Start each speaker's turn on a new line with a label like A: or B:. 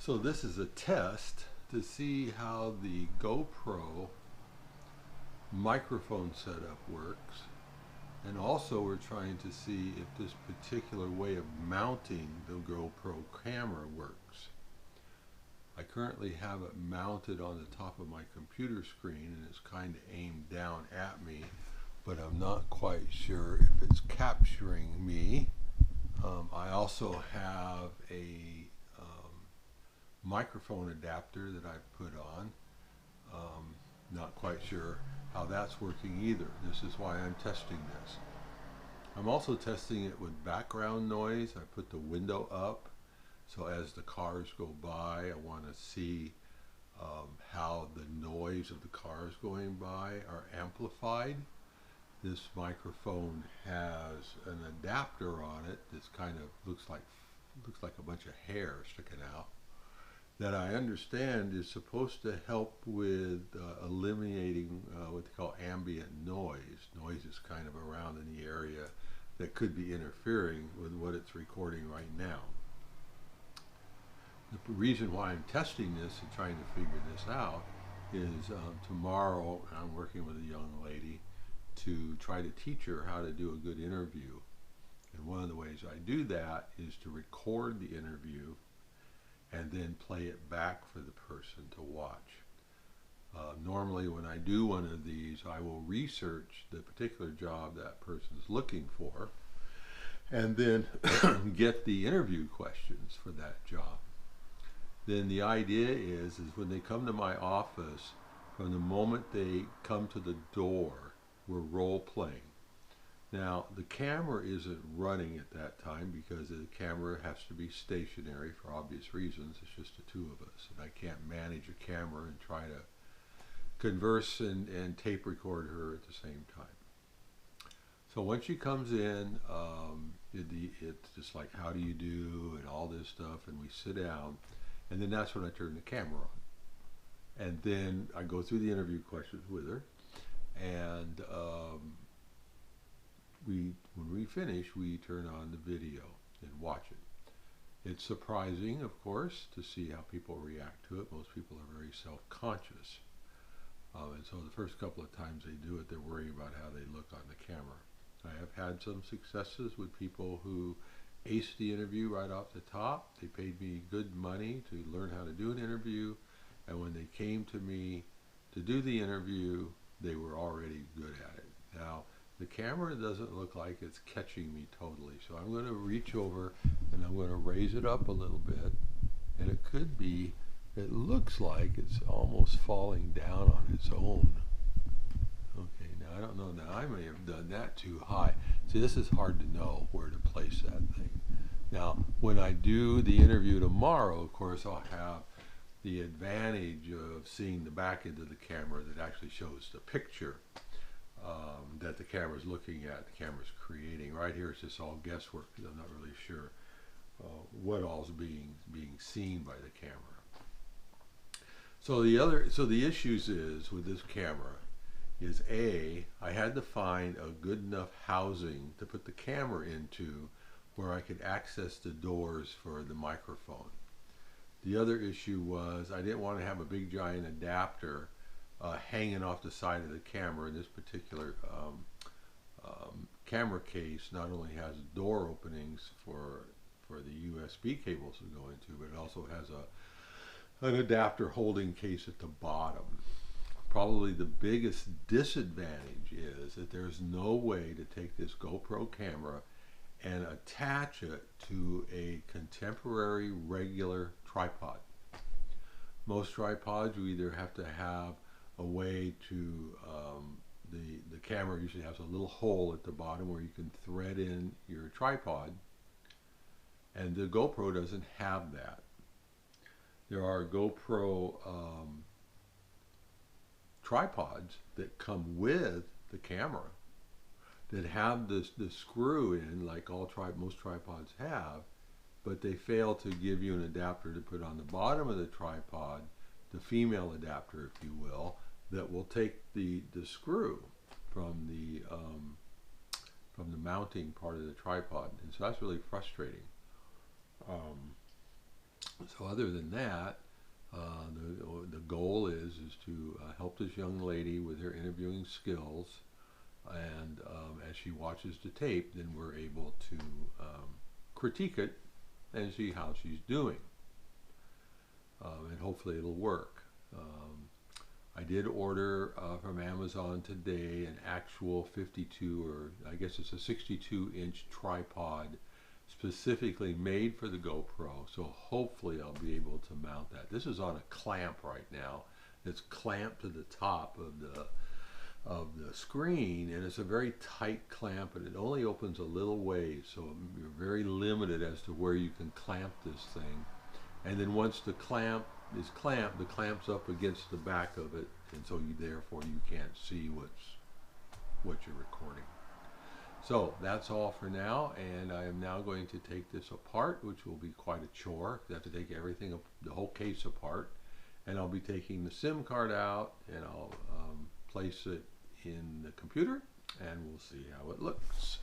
A: So this is a test to see how the GoPro microphone setup works. And also we're trying to see if this particular way of mounting the GoPro camera works. I currently have it mounted on the top of my computer screen and it's kind of aimed down at me, but I'm not quite sure if it's capturing me. I also have a microphone adapter that I put on. Not quite sure how that's working either. This is why I'm testing this. I'm also testing it with background noise. I put the window up, so as the cars go by, I want to see how the noise of the cars going by are amplified. This microphone has an adapter on it that's kind of looks like a bunch of hair sticking out, that I understand is supposed to help with eliminating what they call ambient noise. Noise is kind of around in the area that could be interfering with what it's recording right now. The reason why I'm testing this and trying to figure this out is tomorrow I'm working with a young lady to try to teach her how to do a good interview. And one of the ways I do that is to record the interview and then play it back for the person to watch. Normally when I do one of these, I will research the particular job that person's looking for and then get the interview questions for that job. Then the idea is when they come to my office, from the moment they come to the door, we're role playing. Now, the camera isn't running at that time because the camera has to be stationary for obvious reasons. It's just the two of us, and I can't manage a camera and try to converse and tape record her at the same time. So when she comes in, it's just like, how do you do, and all this stuff, and we sit down, and then that's when I turn the camera on. And then I go through the interview questions with her, and when we finish, we turn on the video and watch it. It's surprising, of course, to see how people react to it. Most people are very self-conscious. And so the first couple of times they do it, they're worrying about how they look on the camera. I have had some successes with people who aced the interview right off the top. They paid me good money to learn how to do an interview. And when they came to me to do the interview, they were already good at it. Now, the camera doesn't look like it's catching me totally, so I'm going to reach over and I'm going to raise it up a little bit, and it could be, it looks like it's almost falling down on its own. Okay, now I don't know, now I may have done that too high. See, this is hard to know where to place that thing. Now, when I do the interview tomorrow, of course, I'll have the advantage of seeing the back end of the camera that actually shows the picture that the camera's looking at, the camera's creating. Right here it's just all guesswork because I'm not really sure what all's being seen by the camera. So the issues is with this camera is I had to find a good enough housing to put the camera into where I could access the doors for the microphone. The other issue was I didn't want to have a big giant adapter hanging off the side of the camera. This particular camera case not only has door openings for the USB cables to go into, but it also has an adapter holding case at the bottom. Probably the biggest disadvantage is that there's no way to take this GoPro camera and attach it to a contemporary regular tripod. Most tripods, you either have to have a way to, the camera usually has a little hole at the bottom where you can thread in your tripod, and the GoPro doesn't have that. There are GoPro tripods that come with the camera that have the screw in, like most tripods have, but they fail to give you an adapter to put on the bottom of the tripod, the female adapter, if you will, that will take the screw from the mounting part of the tripod, and so that's really frustrating. So other than that, the goal is to help this young lady with her interviewing skills, and as she watches the tape, then we're able to critique it and see how she's doing, and hopefully it'll work. I did order from Amazon today an actual 52, or I guess it's a 62-inch tripod specifically made for the GoPro, so hopefully I'll be able to mount that. This is on a clamp right now. It's clamped to the top of the screen, and it's a very tight clamp, and it only opens a little ways, so you're very limited as to where you can clamp this thing. And then once the clamp is clamped, the clamp's up against the back of it, and so therefore you can't see what you're recording. So that's all for now, and I am now going to take this apart, which will be quite a chore. I have to take everything, the whole case apart, and I'll be taking the SIM card out, and I'll place it in the computer, and we'll see how it looks.